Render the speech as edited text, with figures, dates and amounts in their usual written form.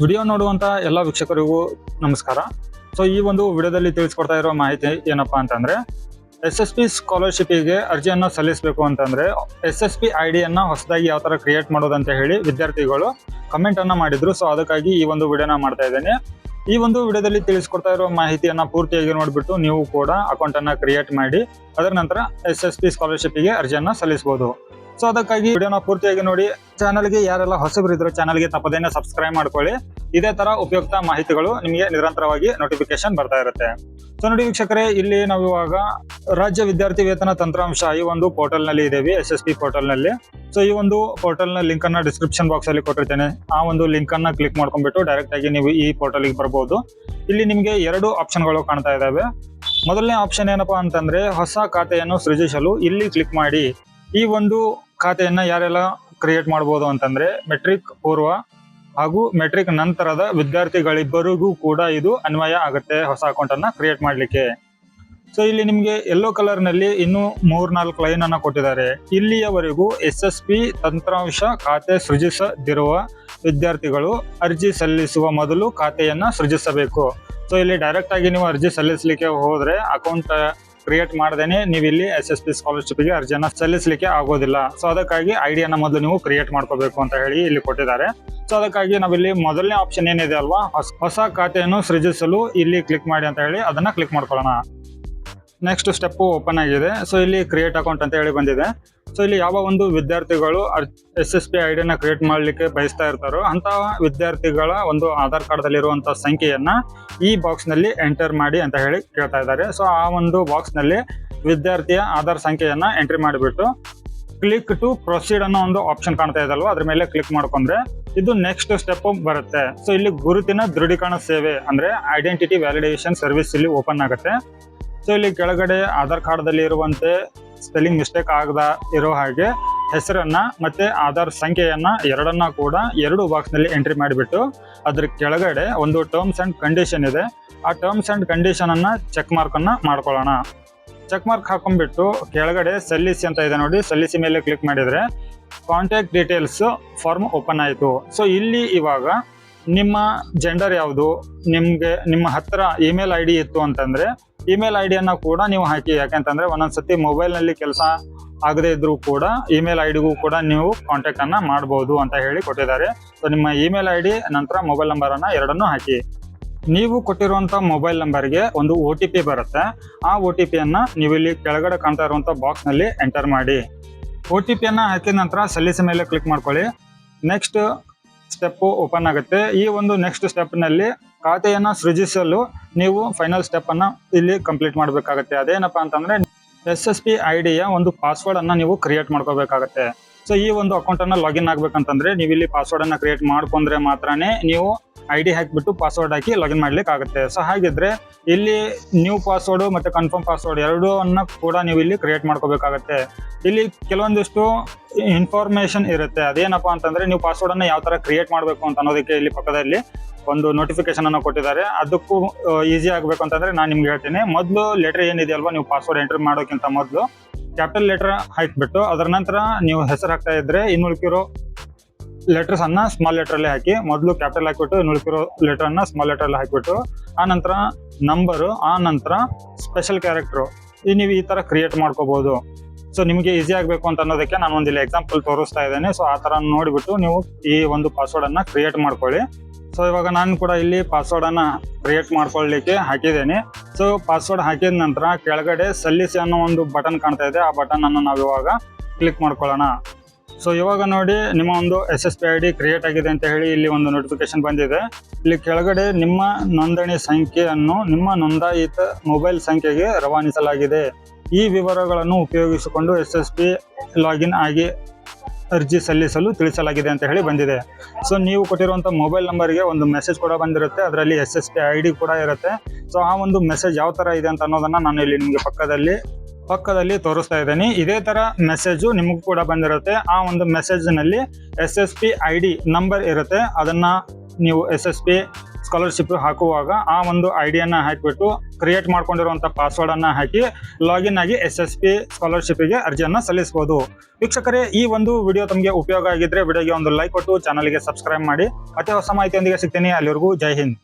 Video ನೋಡುವಂತ ಎಲ್ಲ ವೀಕ್ಷಕರಿಗೂ ನಮಸ್ಕಾರ. ಸೊ ಈ ಒಂದು ವಿಡಿಯೋದಲ್ಲಿ ತಿಳಿಸ್ಕೊಡ್ತಾ ಇರೋ ಮಾಹಿತಿ ಏನಪ್ಪಾ ಅಂತಂದ್ರೆ, SSP ಸ್ಕಾಲರ್ಶಿಪ್ಗೆ ಅರ್ಜಿಯನ್ನು ಸಲ್ಲಿಸಬೇಕು ಅಂತಂದ್ರೆ SSP ಐಡಿಯನ್ನ ಹೊಸದಾಗಿ ಯಾವ ತರ ಕ್ರಿಯೇಟ್ ಮಾಡೋದಂತ ಹೇಳಿ ವಿದ್ಯಾರ್ಥಿಗಳು ಕಮೆಂಟ್ ಅನ್ನ ಮಾಡಿದ್ರು. ಸೊ ಅದಕ್ಕಾಗಿ ಈ ಒಂದು ವಿಡಿಯೋನ ಮಾಡ್ತಾ ಇದ್ದೇನೆ. ಈ ಒಂದು ವಿಡಿಯೋದಲ್ಲಿ ತಿಳಿಸ್ಕೊಡ್ತಾ ಇರೋ ಮಾಹಿತಿಯನ್ನ ಪೂರ್ತಿಯಾಗಿ ನೋಡ್ಬಿಟ್ಟು ನೀವು ಕೂಡ ಅಕೌಂಟ್ ಅನ್ನ ಕ್ರಿಯೇಟ್ ಮಾಡಿ ಅದರ ನಂತರ SSP ಸ್ಕಾಲರ್ಶಿಪ್ಗೆ ಅರ್ಜಿಯನ್ನ ಸಲ್ಲಿಸಬಹುದು. ಸೊ ಅದಕ್ಕಾಗಿ ವಿಡಿಯೋನ ಪೂರ್ತಿಯಾಗಿ ನೋಡಿ. ಚಾನಲ್ಗೆ ಯಾರೆಲ್ಲ ಹೊಸಬರು ಇದ್ರು ಚಾನಲ್ಗೆ ತಪ್ಪದೇನೆ ಸಬ್ಸ್ಕ್ರೈಬ್ ಮಾಡ್ಕೊಳ್ಳಿ. ಇದೇ ತರ ಉಪಯುಕ್ತ ಮಾಹಿತಿಗಳು ನಿಮಗೆ ನಿರಂತರವಾಗಿ ನೋಟಿಫಿಕೇಶನ್ ಬರ್ತಾ ಇರುತ್ತೆ. ಸೊ ನೋಡಿ ವೀಕ್ಷಕರೇ, ಇಲ್ಲಿ ನಾವು ಇವಾಗ ರಾಜ್ಯ ವಿದ್ಯಾರ್ಥಿ ವೇತನ ತಂತ್ರಾಂಶ ಈ ಒಂದು ಪೋರ್ಟಲ್ ನಲ್ಲಿ ಇದ್ದೇವೆ, SSP ಪೋರ್ಟಲ್ ನಲ್ಲಿ. ಸೊ ಈ ಒಂದು ಪೋರ್ಟಲ್ ನ ಲಿಂಕ್ ಅನ್ನ ಡಿಸ್ಕ್ರಿಪ್ಷನ್ ಬಾಕ್ಸ್ ಅಲ್ಲಿ ಕೊಟ್ಟಿರ್ತೇನೆ. ಆ ಒಂದು ಲಿಂಕ್ ಅನ್ನ ಕ್ಲಿಕ್ ಮಾಡ್ಕೊಂಡ್ಬಿಟ್ಟು ಡೈರೆಕ್ಟ್ ಆಗಿ ನೀವು ಈ ಪೋರ್ಟಲ್ ಗೆ ಬರಬಹುದು. ಇಲ್ಲಿ ನಿಮಗೆ ಎರಡು ಆಪ್ಷನ್ ಗಳು ಕಾಣ್ತಾ ಇದಾವೆ. ಮೊದಲನೇ ಆಪ್ಷನ್ ಏನಪ್ಪಾ ಅಂತಂದ್ರೆ, ಹೊಸ ಖಾತೆಯನ್ನು ಸೃಜಿಸಲು ಇಲ್ಲಿ ಕ್ಲಿಕ್ ಮಾಡಿ. ಈ ಒಂದು ಖಾತೆಯನ್ನ ಯಾರೆಲ್ಲ ಕ್ರಿಯೇಟ್ ಮಾಡಬಹುದು ಅಂತಂದ್ರೆ, ಮೆಟ್ರಿಕ್ ಪೂರ್ವ ಹಾಗೂ ಮೆಟ್ರಿಕ್ ನಂತರದ ವಿದ್ಯಾರ್ಥಿಗಳಿಬ್ಬರಿಗೂ ಕೂಡ ಇದು ಅನ್ವಯ ಆಗುತ್ತೆ ಹೊಸ ಅಕೌಂಟ್ ಅನ್ನ ಕ್ರಿಯೇಟ್ ಮಾಡ್ಲಿಕ್ಕೆ. ಸೊ ಇಲ್ಲಿ ನಿಮ್ಗೆ ಯೆಲ್ಲೋ ಕಲರ್ ನಲ್ಲಿ ಇನ್ನೂ 3-4 ಲೈನ್ ಅನ್ನ ಕೊಟ್ಟಿದ್ದಾರೆ. ಇಲ್ಲಿಯವರೆಗೂ SSP ತಂತ್ರಾಂಶ ಖಾತೆ ಸೃಜಿಸದಿರುವ ವಿದ್ಯಾರ್ಥಿಗಳು ಅರ್ಜಿ ಸಲ್ಲಿಸುವ ಮೊದಲು ಖಾತೆಯನ್ನ ಸೃಜಿಸಬೇಕು. ಸೊ ಇಲ್ಲಿ ಡೈರೆಕ್ಟ್ ಆಗಿ ನೀವು ಅರ್ಜಿ ಸಲ್ಲಿಸಲಿಕ್ಕೆ ಹೋದ್ರೆ ಅಕೌಂಟ್ ಕ್ರಿಯೇಟ್ ಮಾಡದೇನೆ ನೀವು ಇಲ್ಲಿ SSP ಸ್ಕಾಲರ್ಶಿಪ್ಗೆ ಅರ್ಜಿಯನ್ನ ಸಲ್ಲಿಸಲಿಕ್ಕೆ ಆಗೋದಿಲ್ಲ. ಸೊ ಅದಕ್ಕಾಗಿ ಐಡಿಯನ್ನ ಮೊದಲು ನೀವು ಕ್ರಿಯೇಟ್ ಮಾಡ್ಕೋಬೇಕು ಅಂತ ಹೇಳಿ ಇಲ್ಲಿ ಕೊಟ್ಟಿದ್ದಾರೆ. ಸೊ ಅದಕ್ಕಾಗಿ ನಾವಿಲ್ಲಿ ಮೊದಲನೇ ಆಪ್ಷನ್ ಏನಿದೆ ಅಲ್ವಾ, ಹೊಸ ಖಾತೆಯನ್ನು ಸೃಜಿಸಲು ಇಲ್ಲಿ ಕ್ಲಿಕ್ ಮಾಡಿ ಅಂತ ಹೇಳಿ ಅದನ್ನ ಕ್ಲಿಕ್ ಮಾಡ್ಕೊಳ್ಳೋಣ. ನೆಕ್ಸ್ಟ್ ಸ್ಟೆಪ್ ಓಪನ್ ಆಗಿದೆ. ಸೊ ಇಲ್ಲಿ ಕ್ರಿಯೇಟ್ ಅಕೌಂಟ್ ಅಂತ ಹೇಳಿ ಬಂದಿದೆ. ಸೊ ಇಲ್ಲಿ ಯಾವ ಒಂದು ವಿದ್ಯಾರ್ಥಿಗಳು SSP ಐಡಿಯನ್ನ ಕ್ರಿಯೇಟ್ ಮಾಡ್ಲಿಕ್ಕೆ ಬಯಸ್ತಾ ಇರ್ತಾರೋ ಅಂತಹ ವಿದ್ಯಾರ್ಥಿಗಳ ಒಂದು ಆಧಾರ್ ಕಾರ್ಡ್ ದಲ್ಲಿರುವಂತಹ ಸಂಖ್ಯೆಯನ್ನ ಈ ಬಾಕ್ಸ್ ನಲ್ಲಿ ಎಂಟರ್ ಮಾಡಿ ಅಂತ ಹೇಳಿ ಕೇಳ್ತಾ ಇದ್ದಾರೆ. ಸೊ ಆ ಒಂದು ಬಾಕ್ಸ್ ನಲ್ಲಿ ವಿದ್ಯಾರ್ಥಿಯ ಆಧಾರ್ ಸಂಖ್ಯೆಯನ್ನ ಎಂಟ್ರಿ ಮಾಡಿಬಿಟ್ಟು ಕ್ಲಿಕ್ ಟು ಪ್ರೊಸೀಡ್ ಅನ್ನೋ ಒಂದು ಆಪ್ಷನ್ ಕಾಣ್ತಾ ಇದಲ್ವಾ, ಅದ್ರ ಮೇಲೆ ಕ್ಲಿಕ್ ಮಾಡ್ಕೊಂಡ್ರೆ ಇದು ನೆಕ್ಸ್ಟ್ ಸ್ಟೆಪ್ ಬರುತ್ತೆ. ಸೊ ಇಲ್ಲಿ ಗುರುತಿನ ದೃಢೀಕರಣ ಸೇವೆ ಅಂದ್ರೆ ಐಡೆಂಟಿಟಿ ವ್ಯಾಲಿಡೇಷನ್ ಸರ್ವಿಸ್ ಇಲ್ಲಿ ಓಪನ್ ಆಗುತ್ತೆ. ಸೊ ಇಲ್ಲಿ ಕೆಳಗಡೆ ಆಧಾರ್ ಕಾರ್ಡ್ ದಲ್ಲಿ ಇರುವಂತೆ ಸ್ಪೆಲ್ಲಿಂಗ್ ಮಿಸ್ಟೇಕ್ ಆಗದ ಇರೋ ಹಾಗೆ ಹೆಸರನ್ನ ಮತ್ತೆ ಆಧಾರ್ ಸಂಖ್ಯೆಯನ್ನ ಎರಡನ್ನ ಕೂಡ ಎರಡು ಬಾಕ್ಸ್ ನಲ್ಲಿ ಎಂಟ್ರಿ ಮಾಡಿಬಿಟ್ಟು ಅದ್ರ ಕೆಳಗಡೆ ಒಂದು ಟರ್ಮ್ಸ್ ಅಂಡ್ ಕಂಡೀಷನ್ ಇದೆ. ಆ ಟರ್ಮ್ಸ್ ಅಂಡ್ ಕಂಡೀಷನ್ ಅನ್ನ ಚೆಕ್ ಮಾರ್ಕ್ ಅನ್ನ ಮಾಡ್ಕೊಳ್ಳೋಣ. ಚೆಕ್ ಮಾರ್ಕ್ ಹಾಕೊಂಡ್ಬಿಟ್ಟು ಕೆಳಗಡೆ ಸಲ್ಲಿಸಿ ಅಂತ ಇದೆ ನೋಡಿ, ಸಲ್ಲಿಸಿ ಮೇಲೆ ಕ್ಲಿಕ್ ಮಾಡಿದ್ರೆ ಕಾಂಟ್ಯಾಕ್ಟ್ ಡೀಟೇಲ್ಸ್ ಫಾರ್ಮ್ ಓಪನ್ ಆಯಿತು. ಸೊ ಇಲ್ಲಿ ಇವಾಗ ನಿಮ್ಮ ಜೆಂಡರ್ ಯಾವುದು, ನಿಮ್ಮ ಹತ್ರ ಇಮೇಲ್ ID ಇತ್ತು ಅಂತಂದ್ರೆ ಇಮೇಲ್ ಐಡಿಯನ್ನ ಕೂಡ ನೀವು ಹಾಕಿ. ಯಾಕೆಂತಂದ್ರೆ ಒಂದೊಂದ್ಸತಿ ಮೊಬೈಲ್ ನಲ್ಲಿ ಕೆಲಸ ಆಗದೆ ಇದ್ರೂ ಕೂಡ ಇಮೇಲ್ ಐಡಿಗೂ ಕೂಡ ನೀವು ಕಾಂಟ್ಯಾಕ್ಟ್ ಅನ್ನ ಮಾಡಬಹುದು ಅಂತ ಹೇಳಿ ಕೊಟ್ಟಿದ್ದಾರೆ. ಸೊ ನಿಮ್ಮ ಇಮೇಲ್ ID ನಂತರ ಮೊಬೈಲ್ ನಂಬರ್ ಅನ್ನ ಎರಡನ್ನೂ ಹಾಕಿ. ನೀವು ಕೊಟ್ಟಿರುವಂತ ಮೊಬೈಲ್ ನಂಬರ್ಗೆ ಒಂದು OTP ಬರುತ್ತೆ. ಆ OTP ಅನ್ನ ನೀವು ಇಲ್ಲಿ ಕೆಳಗಡೆ ಕಾಣ್ತಾ ಇರುವಂತ ಬಾಕ್ಸ್ ನಲ್ಲಿ ಎಂಟರ್ ಮಾಡಿ. OTP ಅನ್ನ ಹಾಕಿದ ನಂತರ ಸಲ್ಲಿಸ ಮೇಲೆ ಕ್ಲಿಕ್ ಮಾಡ್ಕೊಳ್ಳಿ. ನೆಕ್ಸ್ಟ್ ಸ್ಟೆಪ್ ಓಪನ್ ಆಗುತ್ತೆ. ಈ ಒಂದು ನೆಕ್ಸ್ಟ್ ಸ್ಟೆಪ್ ನಲ್ಲಿ ಖಾತೆಯನ್ನ ಸೃಜಿಸಲು ನೀವು ಫೈನಲ್ ಸ್ಟೆಪ್ ಅನ್ನ ಇಲ್ಲಿ ಕಂಪ್ಲೀಟ್ ಮಾಡಬೇಕಾಗುತ್ತೆ. ಅದೇನಪ್ಪಾ ಅಂತಂದ್ರೆ SSP ಐಡಿಯ ಒಂದು ಪಾಸ್ವರ್ಡ್ ಅನ್ನ ನೀವು ಕ್ರಿಯೇಟ್ ಮಾಡ್ಕೋಬೇಕಾಗತ್ತೆ. ಸೊ ಈ ಒಂದು ಅಕೌಂಟ್ ಅನ್ನ ಲಾಗಿನ್ ಆಗ್ಬೇಕಂತಂದ್ರೆ ನೀವು ಇಲ್ಲಿ ಪಾಸ್ವರ್ಡ್ ಅನ್ನ ಕ್ರಿಯೇಟ್ ಮಾಡ್ಕೊಂಡ್ರೆ ಮಾತ್ರನೇ ನೀವು ID ಹಾಕಿಬಿಟ್ಟು ಪಾಸ್ವರ್ಡ್ ಹಾಕಿ ಲಾಗಿನ್ ಮಾಡ್ಲಿಕ್ಕೆ ಆಗುತ್ತೆ. ಸೊ ಹಾಗಿದ್ರೆ ಇಲ್ಲಿ ನ್ಯೂ ಪಾಸ್ವರ್ಡ್ ಮತ್ತೆ ಕನ್ಫರ್ಮ್ ಪಾಸ್ವರ್ಡ್ ಎರಡೂ ಕೂಡ ನೀವು ಇಲ್ಲಿ ಕ್ರಿಯೇಟ್ ಮಾಡ್ಕೋಬೇಕಾಗತ್ತೆ. ಇಲ್ಲಿ ಕೆಲವೊಂದಿಷ್ಟು ಇನ್ಫಾರ್ಮೇಶನ್ ಇರುತ್ತೆ. ಅದೇನಪ್ಪಾ ಅಂತಂದ್ರೆ ನೀವು ಪಾಸ್ವರ್ಡ್ ಅನ್ನ ಯಾವ ತರ ಕ್ರಿಯೇಟ್ ಮಾಡಬೇಕು ಅಂತ ಅನ್ನೋದಕ್ಕೆ ಇಲ್ಲಿ ಪಕ್ಕದಲ್ಲಿ ಒಂದು ನೋಟಿಫಿಕೇಶನ್ ಅನ್ನು ಕೊಟ್ಟಿದ್ದಾರೆ. ಅದಕ್ಕೂ ಈಸಿ ಆಗ್ಬೇಕು ಅಂತಂದ್ರೆ ನಾನು ನಿಮ್ಗೆ ಹೇಳ್ತೀನಿ. ಮೊದಲು ಲೆಟರ್ ಏನಿದೆ ಅಲ್ವಾ, ನೀವು ಪಾಸ್ವರ್ಡ್ ಎಂಟ್ರಿ ಮಾಡೋಕ್ಕಿಂತ ಮೊದಲು ಕ್ಯಾಪಿಟಲ್ ಲೆಟರ್ ಹಾಕ್ಬಿಟ್ಟು ಅದರ ನಂತರ ನೀವು ಹೆಸರು ಹಾಕ್ತಾ ಇದ್ರೆ ಇನ್ನುಳಿಕಿರೋ ಲೆಟರ್ಸ್ ಅನ್ನ ಸ್ಮಾಲ್ ಲೆಟರ್ ಅಲ್ಲಿ ಹಾಕಿ. ಮೊದಲು ಕ್ಯಾಪಿಟಲ್ ಹಾಕ್ಬಿಟ್ಟು ಇನ್ನುಳಿಕಿರೋ ಲೆಟರ್ ಅನ್ನ ಸ್ಮಾಲ್ ಲೆಟರ್ ಅಲ್ಲಿ ಹಾಕ್ಬಿಟ್ಟು ಆ ನಂತರ ನಂಬರು, ಆ ನಂತರ ಸ್ಪೆಷಲ್ ಕ್ಯಾರೆಕ್ಟರ್ ನೀವು ಈ ತರ ಕ್ರಿಯೇಟ್ ಮಾಡ್ಕೋಬಹುದು. ಸೊ ನಿಮಗೆ ಈಸಿ ಆಗ್ಬೇಕು ಅಂತ ಅನ್ನೋದಕ್ಕೆ ನಾನು ಒಂದಿಲ್ಲ ಎಕ್ಸಾಂಪಲ್ ತೋರಿಸ್ತಾ ಇದ್ದೇನೆ. ಸೊ ಆ ತರ ನೋಡಿಬಿಟ್ಟು ನೀವು ಈ ಒಂದು ಪಾಸ್ವರ್ಡ್ ಅನ್ನ ಕ್ರಿಯೇಟ್ ಮಾಡ್ಕೊಳ್ಳಿ. ಸೊ ಇವಾಗ ನಾನು ಕೂಡ ಇಲ್ಲಿ ಪಾಸ್ವರ್ಡ್ ಅನ್ನ ಕ್ರಿಯೇಟ್ ಮಾಡ್ಕೊಳ್ಳಿಕ್ಕೆ ಹಾಕಿದ್ದೇನೆ. ಸೊ ಪಾಸ್ವರ್ಡ್ ಹಾಕಿದ ನಂತರ ಕೆಳಗಡೆ ಸಲ್ಲಿಸಿ ಅನ್ನೋ ಒಂದು ಬಟನ್ ಕಾಣ್ತಾ ಇದೆ. ಆ ಬಟನ್ ಅನ್ನು ನಾವು ಇವಾಗ ಕ್ಲಿಕ್ ಮಾಡ್ಕೊಳ್ಳೋಣ. ಸೊ ಇವಾಗ ನೋಡಿ ನಿಮ್ಮ ಒಂದು SSP ID ಕ್ರಿಯೇಟ್ ಆಗಿದೆ ಅಂತ ಹೇಳಿ ಇಲ್ಲಿ ಒಂದು ನೋಟಿಫಿಕೇಶನ್ ಬಂದಿದೆ. ಇಲ್ಲಿ ಕೆಳಗಡೆ ನಿಮ್ಮ ನೋಂದಣಿ ಸಂಖ್ಯೆಯನ್ನು ನಿಮ್ಮ ನೋಂದಾಯಿತ ಮೊಬೈಲ್ ಸಂಖ್ಯೆಗೆ ರವಾನಿಸಲಾಗಿದೆ. ಈ ವಿವರಗಳನ್ನು ಉಪಯೋಗಿಸಿಕೊಂಡು SSP ಲಾಗಿನ್ ಆಗಿ ಅರ್ಜಿ ಸಲ್ಲಿಸಲು ತಿಳಿಸಲಾಗಿದೆ ಅಂತ ಹೇಳಿ ಬಂದಿದೆ. ಸೊ ನೀವು ಕೊಟ್ಟಿರುವಂತ ಮೊಬೈಲ್ ನಂಬರ್ಗೆ ಒಂದು ಮೆಸೇಜ್ ಕೂಡ ಬಂದಿರುತ್ತೆ. ಅದರಲ್ಲಿ SSP ID ಕೂಡ ಇರುತ್ತೆ. ಸೊ ಆ ಒಂದು ಮೆಸೇಜ್ ಯಾವ ತರ ಇದೆ ಅಂತ ಅನ್ನೋದನ್ನ ನಾನು ಇಲ್ಲಿ ನಿಮಗೆ ಪಕ್ಕದಲ್ಲಿ ತೋರಿಸ್ತಾ ಇದ್ದೀನಿ. ಇದೇ ತರ ಮೆಸೇಜು ನಿಮಗೂ ಕೂಡ ಬಂದಿರುತ್ತೆ. ಆ ಒಂದು ಮೆಸೇಜ್ ನಲ್ಲಿ SSP ID ನಂಬರ್ ಇರುತ್ತೆ. ಅದನ್ನ ನೀವು SSP ಸ್ಕಾಲರ್ಶಿಪ್ ಹಾಕುವಾಗ ಆ ಒಂದು ಐಡಿಯನ್ನ ಹಾಕಿಬಿಟ್ಟು ಕ್ರಿಯೇಟ್ ಮಾಡ್ಕೊಂಡಿರುವಂಥ ಪಾಸ್ವರ್ಡ್ ಅನ್ನ ಹಾಕಿ ಲಾಗಿನ್ ಆಗಿ SSP ಸ್ಕಾಲರ್ಶಿಪ್ಗೆ ಅರ್ಜಿಯನ್ನ ಸಲ್ಲಿಸಬಹುದು. ವೀಕ್ಷಕರೇ, ಈ ಒಂದು ವಿಡಿಯೋ ತಮಗೆ ಉಪಯೋಗ ಆಗಿದ್ರೆ ವಿಡಿಯೋಗೆ ಒಂದು ಲೈಕ್ ಕೊಟ್ಟು ಚಾನಲ್ಗೆ ಸಬ್ಸ್ಕ್ರೈಬ್ ಮಾಡಿ. ಮತ್ತೆ ಹೊಸ ಮಾಹಿತಿಯೊಂದಿಗೆ ಸಿಗ್ತೀನಿ. ಅಲ್ಲಿವರೆಗೂ ಜೈ ಹಿಂದ್.